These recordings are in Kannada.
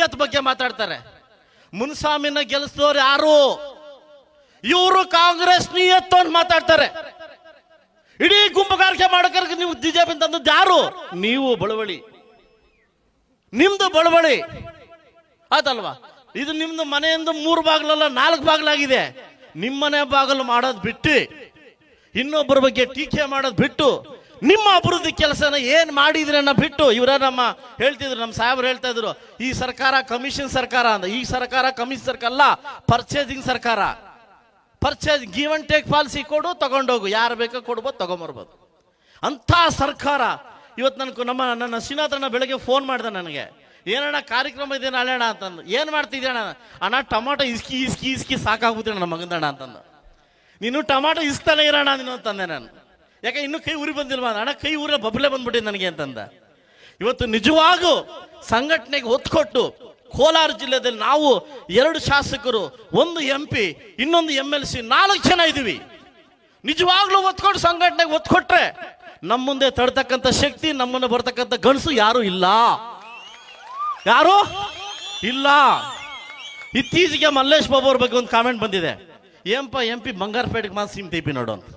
ನಿಯತ್ ಬಗ್ಗೆ ಮಾತಾಡ್ತಾರೆ. ಮುನ್ಸ್ವಾಮಿನ ಗೆಲ್ಲಿಸಿದವ್ರು ಯಾರು? ಇವರು ಕಾಂಗ್ರೆಸ್ ನಿಯತ್ತು ಅಂತ ಮಾತಾಡ್ತಾರೆ. ಇಡೀ ಗುಂಪುಗಾರಿಕೆ ಮಾಡೋಕೆ ನೀವು ಬಿಜೆಪಿ ತಂದದ್ದು ಯಾರು? ನೀವು ಬಳವಳಿ, ನಿಮ್ದು ಬಳವಳಿ ಆಯ್ತಲ್ವಾ? ಇದು ನಿಮ್ದು ಮನೆಯಿಂದ 3 ಬಾಗಿಲಲ್ಲ 4 ಬಾಗಿಲಾಗಿದೆ. ನಿಮ್ಮನೆ ಬಾಗಿಲು ಮಾಡೋದು ಬಿಟ್ಟು, ಇನ್ನೊಬ್ಬರ ಬಗ್ಗೆ ಟೀಕೆ ಮಾಡೋದು ಬಿಟ್ಟು, ನಿಮ್ಮ ಅಭಿವೃದ್ಧಿ ಕೆಲಸನ ಏನ್ ಮಾಡಿದ್ರಿ ಅನ್ನೋ ಬಿಟ್ಟು, ಇವರ ನಮ್ಮ ಹೇಳ್ತಿದ್ರು, ನಮ್ಮ ಸಾಹೇಬರು ಹೇಳ್ತಾ ಇದ್ರು, ಈ ಸರ್ಕಾರ ಕಮಿಷನ್ ಸರ್ಕಾರ ಅಂತ. ಈ ಸರ್ಕಾರ ಕಮಿಷನ್ ಸರ್ಕಾರ ಅಲ್ಲ, ಪರ್ಚೇಸಿಂಗ್ ಸರ್ಕಾರ. Purchase give and take policy ಕೊಡು, ತಗೊಂಡೋಗು, ಯಾರು ಬೇಕೋ ಕೊಡ್ಬೋದು, ತಗೊಂಬರ್ಬೋದು ಅಂತ ಸರ್ಕಾರ. ಇವತ್ತು ನನ್ನ ಶ್ರೀನಾಥಣ್ಣ ಬೆಳಗ್ಗೆ ಫೋನ್ ಮಾಡ್ದೆ ನನಗೆ, ಏನಣ್ಣ ಕಾರ್ಯಕ್ರಮ ಇದೆ ನಾಳೆ ಅಣ್ಣ ಅಂತಂದು. ಏನು ಮಾಡ್ತಿದ್ದೀಣ್ಣ? ಅಣ್ಣ ಟೊಮಾಟೊ ಇಸ್ಕಿ ಇಸ್ಕಿ ಇಸ್ಕಿ ಸಾಕಾಗುತ್ತೆ ನನ್ನ ಮಗಂದಣ್ಣ ಅಂತಂದು. ನೀನು ಟೊಮಾಟೊ ಇಸ್ತಾನೆ ಇರೋಣ ನೀನು ಅಂತಂದೆ ನಾನು. ಯಾಕೆ ಇನ್ನೂ ಕೈ ಉರಿ ಬಂದಿಲ್ವಾ? ಅಣ್ಣ ಕೈ ಊರ ಬಬ್ಲೆ ಬಂದ್ಬಿಟ್ಟಿದೆ ನನಗೆ ಅಂತಂದ. ಇವತ್ತು ನಿಜವಾಗೂ ಸಂಘಟನೆಗೆ ಒತ್ತು ಕೊಟ್ಟು ಕೋಲಾರ ಜಿಲ್ಲೆಯಲ್ಲಿ ನಾವು 2 ಶಾಸಕರು, 1 MP, ಇನ್ನೊಂದು MLC, 4 ಜನ ಇದ್ದೀವಿ. ನಿಜವಾಗ್ಲೂ ಒತ್ಕೊಟ್ಟು ಸಂಘಟನೆಗೆ ಒತ್ತು ಕೊಟ್ರೆ ನಮ್ಮ ಮುಂದೆ ತಡ್ತಕ್ಕಂಥ ಶಕ್ತಿ, ನಮ್ಮನ್ನು ಬರ್ತಕ್ಕಂಥ ಗಣಸು ಯಾರು ಇಲ್ಲ, ಯಾರು ಇಲ್ಲ. ಇತ್ತೀಚೆಗೆ ಮಲ್ಲೇಶ್ ಬಾಬು ಅವ್ರ ಬಗ್ಗೆ ಒಂದು ಕಾಮೆಂಟ್ ಬಂದಿದೆ, ಏನಪ್ಪ MP ಬಂಗಾರಪೇಟೆಗೆ ಮಾತ್ರ ಸೀಮಿತ ಐಪಿ ನೋಡು ಅಂತ.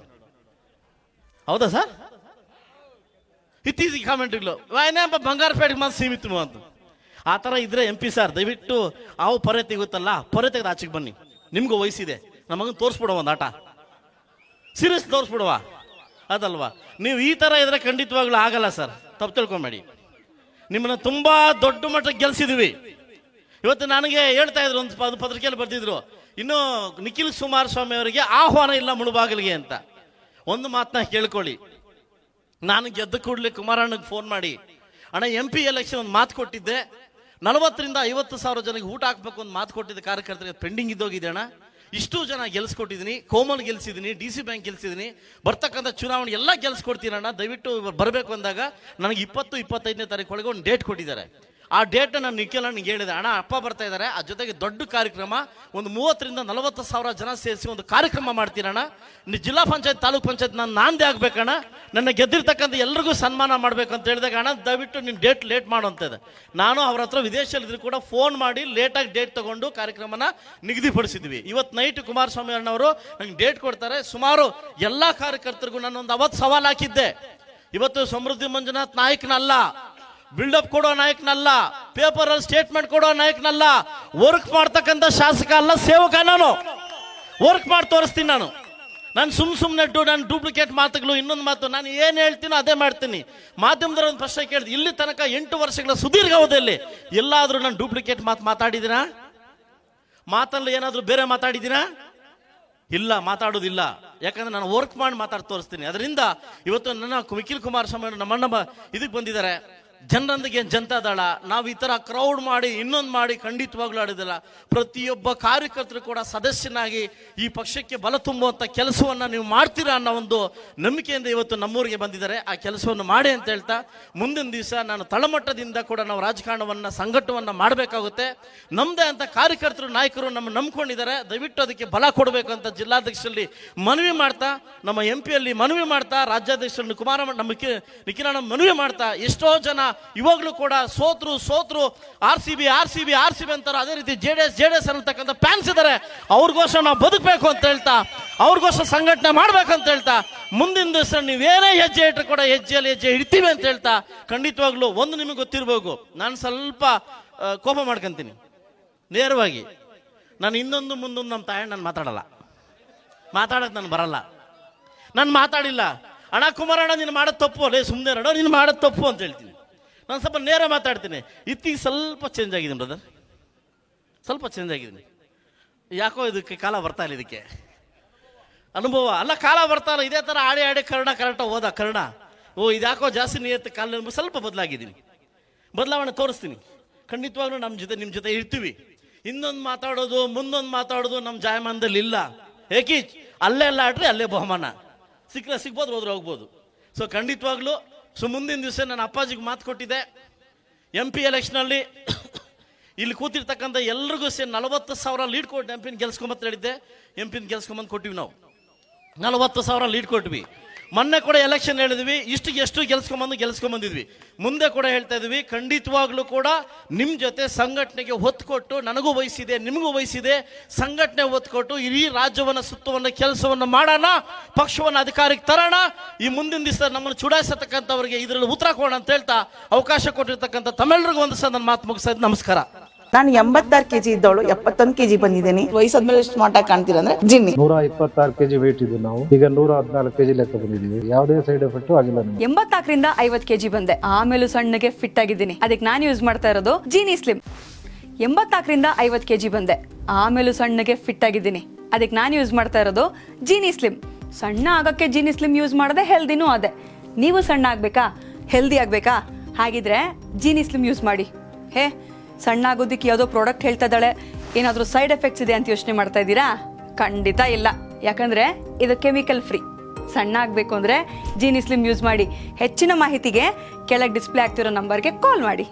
ಹೌದಾ ಸರ್? ಇತ್ತೀಚೆಗೆ ಕಾಮೆಂಟ್ಗಳು, ಏನಪ್ಪ ಬಂಗಾರಪೇಟೆಗೆ ಮಾತ್ರ ಸೀಮಿತ ಅಂತ. ಆ ಥರ ಇದ್ರೆ MP ಸರ್ ದಯವಿಟ್ಟು ಅವು ಪೊರೆ ತೆಗುತ್ತಲ್ಲ, ಪೊರೆ ತೆಗೆದು ಆಚೆಗೆ ಬನ್ನಿ, ನಿಮ್ಗೂ ವಯಸ್ಸಿದೆ, ನಮಗನ್ನು ತೋರಿಸ್ಬಿಡುವ ಒಂದು ಆಟ, ಸೀರಿಯಸ್ ತೋರಿಸ್ಬಿಡುವ ಅದಲ್ವಾ? ನೀವು ಈ ಥರ ಇದ್ರೆ ಖಂಡಿತವಾಗ್ಲೂ ಆಗಲ್ಲ ಸರ್, ತಪ್ಪು ತಿಳ್ಕೊಂಬೇಡಿ. ನಿಮ್ಮನ್ನ ತುಂಬಾ ದೊಡ್ಡ ಮಟ್ಟಕ್ಕೆ ಗೆಲ್ಸಿದ್ವಿ. ಇವತ್ತು ನನಗೆ ಹೇಳ್ತಾ ಇದ್ರು, ಒಂದು ಪತ್ರಿಕೆಯಲ್ಲಿ ಬರ್ತಿದ್ರು, ಇನ್ನು ನಿಖಿಲ್ ಕುಮಾರಸ್ವಾಮಿ ಅವರಿಗೆ ಆಹ್ವಾನ ಇಲ್ಲ ಮುಳುಬಾಗಿಲಿಗೆ ಅಂತ. ಒಂದು ಮಾತನ್ನ ಕೇಳ್ಕೊಳ್ಳಿ, ನಾನು ಗೆದ್ದ ಕೂಡಲೇ ಕುಮಾರಣ್ಣಗೆ ಫೋನ್ ಮಾಡಿ, ಅಣ್ಣ MP ಎಲೆಕ್ಷನ್ ಒಂದು ಮಾತು ಕೊಟ್ಟಿದ್ದೆ, 40,000 ರಿಂದ 50,000 ಜನಕ್ಕೆ ಊಟ ಹಾಕ್ಬೇಕು ಒಂದು ಮಾತು ಕೊಟ್ಟಿದ್ದೆ, ಕಾರ್ಯಕರ್ತರಿಗೆ ಪೆಂಡಿಂಗ್ ಇದ್ದೋಗಿದೆ ಅಣ್ಣ. ಇಷ್ಟು ಜನ ಗೆಲ್ಸ್ಕೊಟ್ಟಿದ್ದೀನಿ, ಕೋಮಲ್ ಗೆಲ್ಸಿದ್ದೀನಿ, DC ಬ್ಯಾಂಕ್ ಗೆಲ್ಸಿದ್ದೀನಿ, ಬರ್ತಕ್ಕಂಥ ಚುನಾವಣೆ ಎಲ್ಲ ಗೆಲ್ಸ್ಕೊಡ್ತೀನಣ್ಣ, ದಯವಿಟ್ಟು ಬರಬೇಕು ಅಂದಾಗ ನನಗೆ 20-25ನೇ ತಾರೀಕು ಒಳಗೆ ಒಂದು ಡೇಟ್ ಕೊಟ್ಟಿದ್ದಾರೆ. ಆ ಡೇಟ್ ನಾನು ನಿಖಿಲ್ ಅಣ್ಣಗೆ ಹೇಳಿದೆ, ಅಣ್ಣ ಅಪ್ಪ ಬರ್ತಾ ಇದ್ದಾರೆ, ಆ ಜೊತೆಗೆ ದೊಡ್ಡ ಕಾರ್ಯಕ್ರಮ, ಒಂದು 30,000 ರಿಂದ 40,000 ಜನ ಸೇರಿಸಿ ಒಂದು ಕಾರ್ಯಕ್ರಮ ಮಾಡ್ತೀನಣ್ಣ, ಜಿಲ್ಲಾ ಪಂಚಾಯತ್ ತಾಲೂಕ್ ಪಂಚಾಯತ್ ನಾನು ನಾಂದೇ ಆಗ್ಬೇಕಣ್ಣ, ನನ್ನ ಗೆದ್ದಿರ್ತಕ್ಕಂಥ ಎಲ್ರಿಗೂ ಸನ್ಮಾನ ಮಾಡ್ಬೇಕು ಅಂತ ಹೇಳಿದಾಗ, ಅಣ್ಣ ದಯವಿಟ್ಟು ನಿನ್ನ ಡೇಟ್ ಲೇಟ್ ಮಾಡುವಂಥದ್ದು. ನಾನು ಅವ್ರ ಹತ್ರ ವಿದೇಶದಲ್ಲಿದ್ರು ಕೂಡ ಫೋನ್ ಮಾಡಿ ಲೇಟಾಗಿ ಡೇಟ್ ತಗೊಂಡು ಕಾರ್ಯಕ್ರಮನ ನಿಗದಿಪಡಿಸಿದ್ವಿ. ಇವತ್ತು ನೈಟ್ ಕುಮಾರಸ್ವಾಮಿ ಅಣ್ಣವರು ನಂಗೆ ಡೇಟ್ ಕೊಡ್ತಾರೆ. ಸುಮಾರು ಎಲ್ಲ ಕಾರ್ಯಕರ್ತರಿಗೂ ನಾನೊಂದು ಅವತ್ತು ಸವಾಲು ಹಾಕಿದ್ದೆ, ಇವತ್ತು ಸಮೃದ್ಧಿ ಮಂಜುನಾಥ್ ನಾಯಕನಲ್ಲ, ಬಿಲ್ಡಪ್ ಕೊಡೋ ನಾಯಕನಲ್ಲ, ಪೇಪರ್ ಅಲ್ಲಿ ಸ್ಟೇಟ್ಮೆಂಟ್ ಕೊಡೋ ನಾಯಕನಲ್ಲ, ವರ್ಕ್ ಮಾಡ್ತಕ್ಕಂಥ ಶಾಸಕ ಅಲ್ಲ, ಸೇವಕ. ನಾನು ವರ್ಕ್ ಮಾಡಿ ತೋರಿಸ್ತೀನಿ. ನಾನು ಸುಮ್ಮನೆ ನಾನು ಡೂಪ್ಲಿಕೇಟ್ ಮಾತುಗಳು, ಇನ್ನೊಂದು ಮಾತು, ನಾನು ಏನು ಹೇಳ್ತೀನೋ ಅದೇ ಮಾಡ್ತೀನಿ. ಮಾಧ್ಯಮದವ್ರ ಒಂದು ಪ್ರಶ್ನೆ ಕೇಳಿದೆ, ಇಲ್ಲಿ ತನಕ 8 ವರ್ಷಗಳ ಸುದೀರ್ಘ ಅವಧಿಯಲ್ಲಿ ಎಲ್ಲಾದ್ರೂ ನಾನು ಡೂಪ್ಲಿಕೇಟ್ ಮಾತಾಡಿದ್ದೀನಾ? ಮಾತಲ್ಲಿ ಏನಾದರೂ ಬೇರೆ ಮಾತಾಡಿದ್ದೀನಾ? ಇಲ್ಲ, ಮಾತಾಡೋದಿಲ್ಲ. ಯಾಕಂದ್ರೆ ನಾನು ವರ್ಕ್ ಮಾಡಿ ಮಾತಾಡಿ ತೋರಿಸ್ತೀನಿ. ಅದರಿಂದ ಇವತ್ತು ನನ್ನ ನಿಖಿಲ್ ಕುಮಾರಸ್ವಾಮಿ ನಮ್ಮಣ್ಣ ಇದಕ್ಕೆ ಬಂದಿದ್ದಾರೆ, ಜನರೊಂದಿಗೆ ಜನತಾದಳ. ನಾವು ಈ ತರ ಕ್ರೌಡ್ ಮಾಡಿ ಇನ್ನೊಂದು ಮಾಡಿ ಖಂಡಿತವಾಗ್ಲೂ ಆಡೋದಿಲ್ಲ. ಪ್ರತಿಯೊಬ್ಬ ಕಾರ್ಯಕರ್ತರು ಕೂಡ ಸದಸ್ಯನಾಗಿ ಈ ಪಕ್ಷಕ್ಕೆ ಬಲ ತುಂಬುವಂತ ಕೆಲಸವನ್ನ ನೀವು ಮಾಡ್ತೀರಾ ಅನ್ನೋ ಒಂದು ನಂಬಿಕೆಯಿಂದ ಇವತ್ತು ನಮ್ಮೂರಿಗೆ ಬಂದಿದ್ದಾರೆ. ಆ ಕೆಲಸವನ್ನು ಮಾಡಿ ಅಂತ ಹೇಳ್ತಾ, ಮುಂದಿನ ದಿವಸ ನಾನು ತಳಮಟ್ಟದಿಂದ ಕೂಡ ನಾವು ರಾಜಕಾರಣವನ್ನ ಸಂಘಟವನ್ನ ಮಾಡಬೇಕಾಗುತ್ತೆ. ನಮ್ದೇ ಅಂತ ಕಾರ್ಯಕರ್ತರು ನಾಯಕರು ನಮ್ಮ ನಂಬ್ಕೊಂಡಿದ್ದಾರೆ. ದಯವಿಟ್ಟು ಅದಕ್ಕೆ ಬಲ ಕೊಡಬೇಕು ಅಂತ ಜಿಲ್ಲಾಧ್ಯಕ್ಷರಲ್ಲಿ ಮನವಿ ಮಾಡ್ತಾ, ನಮ್ಮ MP ಮನವಿ ಮಾಡ್ತಾ, ರಾಜ್ಯಾಧ್ಯಕ್ಷರಲ್ಲಿ ನಮ್ಮ ನಿಖಿಲಣ್ಣ ಮನವಿ ಮಾಡ್ತಾ, ಎಷ್ಟೋ ಜನ ಇವಾಗಲೂ ಕೂಡ ಸೋತ್ರು RCB ಅಂತಾರೆ. ಅದೇ ರೀತಿ JDS ಅನ್ನತಕ್ಕಂಥ ಫ್ಯಾನ್ಸ್ ಇದ್ದಾರೆ. ಅವ್ರಿಗೋಸ್ಕರ ನಾವು ಬದುಕಬೇಕು ಅಂತ ಹೇಳ್ತಾ, ಅವ್ರಿಗೋಸ್ಕರ ಸಂಘಟನೆ ಮಾಡ್ಬೇಕು ಅಂತ ಹೇಳ್ತಾ, ಮುಂದಿನ ದಿವಸ ನೀವೇನೇ ಹೆಜ್ಜೆ ಇಟ್ಟರು ಕೂಡ ಹೆಜ್ಜೆಯಲ್ಲಿ ಹೆಜ್ಜೆ ಇಡ್ತೀವಿ ಅಂತ ಹೇಳ್ತಾ, ಖಂಡಿತವಾಗ್ಲೂ ಒಂದು ನಿಮಗೆ ಗೊತ್ತಿರಬೇಕು, ನಾನು ಸ್ವಲ್ಪ ಕೋಪ ಮಾಡ್ಕೊಂತೀನಿ ನೇರವಾಗಿ. ನಾನು ಇನ್ನೊಂದು ಮುಂದೊಂದು ನಮ್ಮ ತಾಯಿ ನಾನು ಮಾತಾಡೋದು ನಾನು ಬರಲ್ಲ, ನಾನು ಮಾತಾಡಿಲ್ಲ. ಅಣ್ಣ ಕುಮಾರಣ್ಣ ನೀನು ಮಾಡೋದು ತಪ್ಪು, ಅಲ್ಲೇ ಸುಮ್ಮನೆ ಅಣ್ಣ ನೀನು ಮಾಡೋದು ತಪ್ಪು ಅಂತ ಹೇಳ್ತೀನಿ. ನಾನು ಸ್ವಲ್ಪ ನೇರ ಮಾತಾಡ್ತೀನಿ. ಇತ್ತೀಗೆ ಸ್ವಲ್ಪ ಚೇಂಜ್ ಆಗಿದ್ದೀನಿ ಬ್ರದರ್, ಸ್ವಲ್ಪ ಚೇಂಜ್ ಆಗಿದ್ದೀನಿ. ಯಾಕೋ ಇದಕ್ಕೆ ಕಾಲ ಬರ್ತಾ ಇಲ್ಲ, ಇದಕ್ಕೆ ಅನುಭವ ಅಲ್ಲ, ಕಾಲ ಬರ್ತಾ ಇಲ್ಲ. ಇದೇ ಥರ ಆಡಿ ಕರೆಕ್ಟಾಗಿ ಹೋದ ಕರ್ಣ, ಇದ್ಯಾಕೋ ಜಾಸ್ತಿ ನಿಯತ್ತು ಕಾಲ ಸ್ವಲ್ಪ ಬದಲಾಗಿದ್ದೀನಿ. ಬದಲಾವಣೆ ತೋರಿಸ್ತೀನಿ ಖಂಡಿತವಾಗ್ಲೂ. ನಿಮ್ಮ ಜೊತೆ ಇರ್ತೀವಿ. ಇನ್ನೊಂದು ಮಾತಾಡೋದು ಮುಂದೊಂದು ಮಾತಾಡೋದು ನಮ್ಮ ಜಾಯಮಾನದಲ್ಲಿ ಇಲ್ಲ. ಏಕಿ ಅಲ್ಲೇ ಆಡ್ರಿ, ಅಲ್ಲೇ ಬಹುಮಾನ ಸಿಗ್ಬೋದು, ಹೋಗ್ಬೋದು. ಸೊ ಖಂಡಿತವಾಗ್ಲೂ ಮುಂದಿನ ದಿವಸ ನನ್ನ ಅಪ್ಪಾಜಿಗೆ ಮಾತು ಕೊಟ್ಟಿದ್ದೆ, MP ಎಲೆಕ್ಷನಲ್ಲಿ ಇಲ್ಲಿ ಕೂತಿರ್ತಕ್ಕಂಥ ಎಲ್ರಿಗೂ ಸೇರಿ 40,000 ಲೀಡ್ ಕೊಟ್ಟು MP ಗೆಲ್ಸ್ಕೊಂಬಂತ ಹೇಳಿದ್ದೆ. MP ಗೆಲ್ಸ್ಕೊಂಬಂದು ಕೊಟ್ಟಿವಿ. ನಾವು 40,000 ಲೀಡ್ ಕೊಟ್ವಿ. ಮೊನ್ನೆ ಕೂಡ ಎಲೆಕ್ಷನ್ ಹೇಳಿದ್ವಿ, ಇಷ್ಟಿಗೆ ಎಷ್ಟು ಗೆಲ್ಸ್ಕೊಂಬಂದಿದ್ವಿ. ಮುಂದೆ ಕೂಡ ಹೇಳ್ತಾ ಇದ್ವಿ, ಖಂಡಿತವಾಗ್ಲೂ ಕೂಡ ನಿಮ್ಮ ಜೊತೆ ಸಂಘಟನೆಗೆ ಒತ್ತು ಕೊಟ್ಟು, ನನಗೂ ವಹಿಸಿದೆ ನಿಮಗೂ ವಹಿಸಿದೆ, ಸಂಘಟನೆ ಒತ್ತು ಕೊಟ್ಟು ಇಡೀ ರಾಜ್ಯವನ್ನು ಸುತ್ತುವನ್ನ ಕೆಲಸವನ್ನು ಮಾಡೋಣ, ಪಕ್ಷವನ್ನು ಅಧಿಕಾರಕ್ಕೆ ತರೋಣ, ಈ ಮುಂದಿನ ದಿವಸ ನಮ್ಮನ್ನು ಚುಡಾಯಿಸತಕ್ಕಂಥವ್ರಿಗೆ ಇದರಲ್ಲಿ ಉತ್ತರ ಕೊಡೋಣ ಅಂತ ಹೇಳ್ತಾ ಅವಕಾಶ ಕೊಟ್ಟಿರ್ತಕ್ಕಂಥ ತಮ್ಮೆಲ್ಲರಿಗೂ ಒಂದು ಸಹ ನನ್ನ ಮಾತು ಮುಗಿಸ್ತಾ ಇದ್ದೀನಿ. ನಮಸ್ಕಾರ. ನಾನು 86 kg ಇದ್ದವಳು 71 kg ಬಂದಿದ್ದೀನಿ. ವಯಸ್ಸಾದ್ಮೇಲೆ ಸ್ಮಾರ್ಟ್ ಆಗಿ ಕಾಣ್ತೀರಾ ಅಂದ್ರೆ ಜಿನ್ನಿ. 126 kg ವೇಟ್ ಇದ್ದು ನಾವು ಈಗ 114 kg ಲೆಕ್ಕ ಬಂದಿದ್ದೀವಿ. ಯಾವುದೇ ಸೈಡ್ ಎಫೆಕ್ಟ್ ಆಗಿಲ್ಲ ನಮಗೆ. 84ರಿಂದ 50 kg ಬಂದೆ, ಆಮೇಲೂ ಸಣ್ಣಗೆ ಫಿಟ್ ಆಗಿದ್ದೀನಿ. ಅದಕ್ಕೆ ನಾನು ಯೂಸ್ ಮಾಡ್ತಾ ಇರೋದು ಜೀನಿ ಸ್ಲಿಮ್. 84ರಿಂದ 50 kg ಬಂದೆ, ಆಮೇಲೂ ಸಣ್ಣಗೆ ಫಿಟ್ ಆಗಿದ್ದೀನಿ. ಅದಕ್ಕೆ ನಾನು ಯೂಸ್ ಮಾಡ್ತಾ ಇರೋದು ಜೀನಿ ಸ್ಲಿಮ್. ಸಣ್ಣ ಆಗಕ್ಕೆ ಜೀನಿ ಸ್ಲಿಮ್ ಯೂಸ್ ಮಾಡದೆ ಹೆಲ್ದಿನೂ ಅದೇ. ನೀವು ಸಣ್ಣ ಆಗ್ಬೇಕಾ, ಹೆಲ್ದಿ ಆಗ್ಬೇಕಾ? ಹಾಗಿದ್ರೆ ಜೀನಿ ಸ್ಲಿಮ್ ಯೂಸ್ ಮಾಡಿ. ಸಣ್ಣ ಆಗೋದಕ್ಕೆ ಯಾವುದೋ ಪ್ರಾಡಕ್ಟ್ ಹೇಳ್ತಾ ಇದ್ದಾಳೆ, ಏನಾದರೂ ಸೈಡ್ ಎಫೆಕ್ಟ್ಸ್ ಇದೆ ಅಂತ ಯೋಚನೆ ಮಾಡ್ತಾ ಇದ್ದೀರಾ? ಖಂಡಿತ ಇಲ್ಲ, ಯಾಕಂದ್ರೆ ಇದು ಕೆಮಿಕಲ್ ಫ್ರೀ. ಸಣ್ಣ ಆಗಬೇಕು ಅಂದರೆ ಜೀನಿ ಸ್ಲಿಮ್ ಯೂಸ್ ಮಾಡಿ. ಹೆಚ್ಚಿನ ಮಾಹಿತಿಗೆ ಕೆಳಗೆ ಡಿಸ್ಪ್ಲೇ ಆಗ್ತಿರೋ ನಂಬರ್ಗೆ ಕಾಲ್ ಮಾಡಿ.